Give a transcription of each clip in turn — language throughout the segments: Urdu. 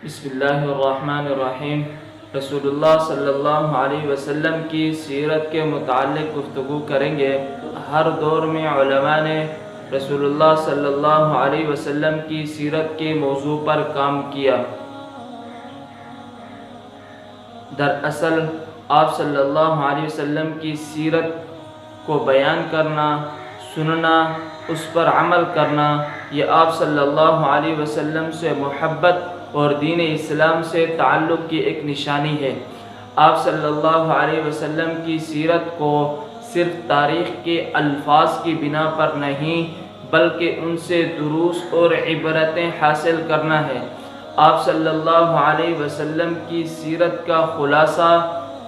بسم اللہ الرحمن الرحیم۔ رسول اللہ صلی اللہ علیہ وسلم کی سیرت کے متعلق گفتگو کریں گے۔ ہر دور میں علماء نے رسول اللہ صلی اللہ علیہ وسلم کی سیرت کے موضوع پر کام کیا۔ دراصل آپ صلی اللہ علیہ وسلم کی سیرت کو بیان کرنا، سننا، اس پر عمل کرنا، یہ آپ صلی اللہ علیہ وسلم سے محبت اور دین اسلام سے تعلق کی ایک نشانی ہے۔ آپ صلی اللہ علیہ وسلم کی سیرت کو صرف تاریخ کے الفاظ کی بنا پر نہیں بلکہ ان سے دروس اور عبرتیں حاصل کرنا ہے۔ آپ صلی اللہ علیہ وسلم کی سیرت کا خلاصہ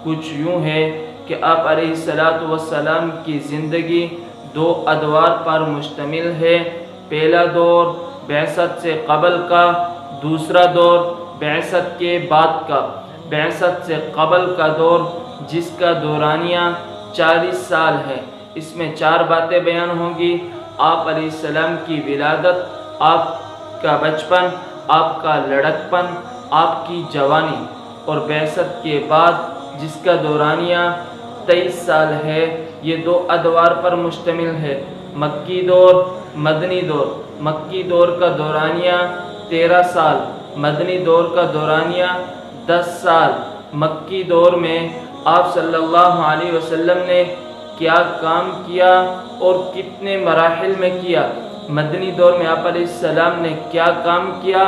کچھ یوں ہے کہ آپ علیہ السلام کی زندگی دو ادوار پر مشتمل ہے۔ پہلا دور بعثت سے قبل کا، دوسرا دور بعثت کے بعد کا۔ بعثت سے قبل کا دور جس کا دورانیہ 40 سال ہے، اس میں 4 باتیں بیان ہوں گی: آپ علیہ السلام کی ولادت، آپ کا بچپن، آپ کا لڑکپن، آپ کی جوانی۔ اور بعثت کے بعد جس کا دورانیہ 23 سال ہے، یہ 2 ادوار پر مشتمل ہے: مکی دور، مدنی دور۔ مکی دور کا دورانیہ 13 سال، مدنی دور کا دورانیہ 10 سال۔ مکی دور میں آپ صلی اللہ علیہ وسلم نے کیا کام کیا اور کتنے مراحل میں کیا؟ مدنی دور میں آپ علیہ السلام نے کیا کام کیا،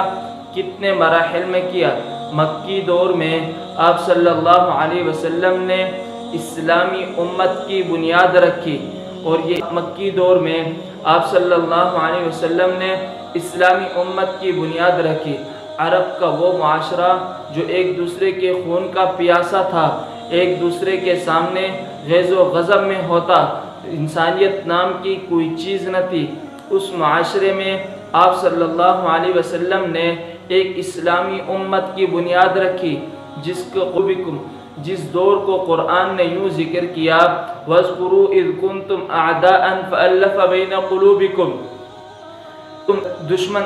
کتنے مراحل میں کیا؟ مکی دور میں آپ صلی اللہ علیہ وسلم نے اسلامی امت کی بنیاد رکھی، اور یہ مکی دور میں آپ صلی اللہ علیہ وسلم نے اسلامی امت کی بنیاد رکھی۔ عرب کا وہ معاشرہ جو ایک دوسرے کے خون کا پیاسا تھا، ایک دوسرے کے سامنے غیظ و غضب میں ہوتا، انسانیت نام کی کوئی چیز نہ تھی، اس معاشرے میں آپ صلی اللہ علیہ وسلم نے ایک اسلامی امت کی بنیاد رکھی، جس دور کو قرآن نے یوں ذکر کیا: وَاذْكُرُوا إِذْ كُنْتُمْ أَعْدَاءً فَأَلَّفَ بَيْنَ قُلُوبِكُمْ۔ تم دشمن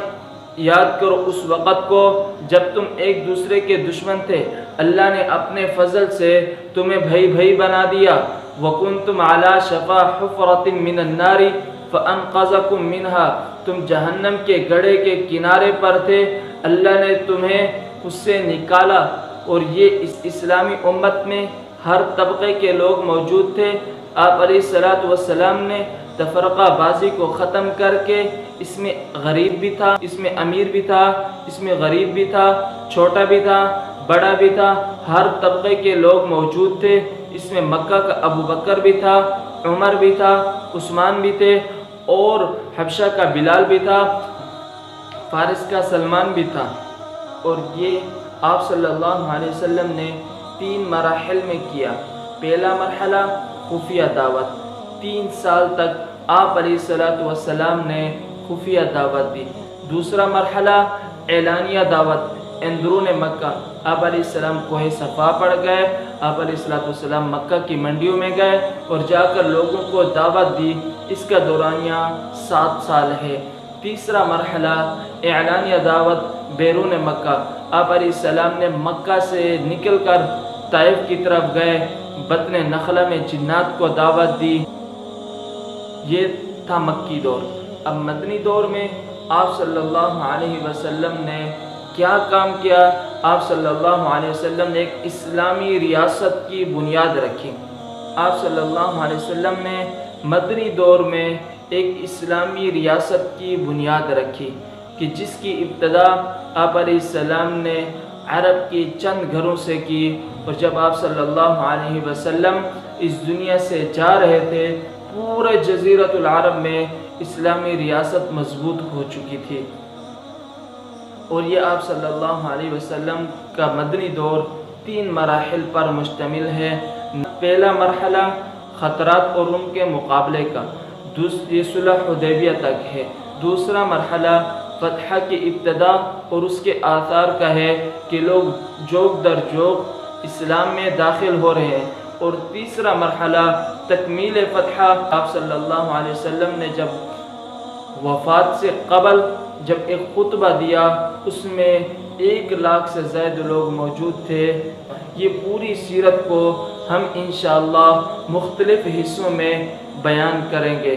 یاد کرو اس وقت کو جب تم ایک دوسرے کے دشمن تھے، اللہ نے اپنے فضل سے تمہیں بھائی بنا دیا۔ وَكُنْتُمْ عَلَى شَفَا حُفْرَةٍ مِّنَ النَّارِ فَأَنْقَذَكُم مِّنْهَا۔ تم جہنم کے گڑھے کے کنارے پر تھے، اللہ نے تمہیں اس سے نکالا۔ اور یہ اسلامی امت میں ہر طبقے کے لوگ موجود تھے۔ آپ علیہ السلام نے تفرقہ بازی کو ختم کر کے اس میں غریب بھی تھا، اس میں امیر بھی تھا، اس میں غریب بھی تھا، چھوٹا بھی تھا، بڑا بھی تھا، ہر طبقے کے لوگ موجود تھے۔ اس میں مکہ کا ابو بکر بھی تھا، عمر بھی تھا، عثمان بھی تھے، اور حبشہ کا بلال بھی تھا، فارس کا سلمان بھی تھا۔ اور یہ آپ صلی اللہ علیہ وسلم نے 3 مراحل میں کیا۔ پہلا مرحلہ خفیہ دعوت، 3 سال تک آپ علیہ السلام نے خفیہ دعوت دی۔ دوسرا مرحلہ اعلانیہ دعوت، اندرون مکہ، آپ علیہ السلام کوہ صفا پڑ گئے، آپ علیہ السلام مکہ کی منڈیوں میں گئے اور جا کر لوگوں کو دعوت دی، اس کا دورانیہ 7 سال ہے۔ تیسرا مرحلہ اعلانیہ دعوت بیرون مکہ، آپ علیہ السلام نے مکہ سے نکل کر طائف کی طرف گئے، بطن نخلہ میں جنات کو دعوت دی۔ یہ تھا مکی دور۔ اب مدنی دور میں آپ صلی اللہ علیہ وسلم نے کیا کام کیا؟ آپ صلی اللہ علیہ وسلم نے ایک اسلامی ریاست کی بنیاد رکھی۔ آپ صلی اللہ علیہ وسلم نے مدنی دور میں ایک اسلامی ریاست کی بنیاد رکھی کہ جس کی ابتدا آپ علیہ السلام نے عرب کی چند گھروں سے کی، اور جب آپ صلی اللہ علیہ وسلم اس دنیا سے جا رہے تھے، پورے جزیرۃ العرب میں اسلامی ریاست مضبوط ہو چکی تھی۔ اور یہ آپ صلی اللہ علیہ وسلم کا مدنی دور 3 مراحل پر مشتمل ہے۔ پہلا مرحلہ خطرات اور ان کے مقابلے کا، یہ صلح حدیبیہ تک ہے۔ دوسرا مرحلہ فتح کی ابتدا اور اس کے آثار کا ہے کہ لوگ جوگ در جوگ اسلام میں داخل ہو رہے ہیں۔ اور تیسرا مرحلہ تکمیل فتح، آپ صلی اللہ علیہ وسلم نے جب وفات سے قبل جب ایک خطبہ دیا، اس میں 1,00,000 سے زائد لوگ موجود تھے۔ یہ پوری سیرت کو ہم انشاءاللہ مختلف حصوں میں بیان کریں گے۔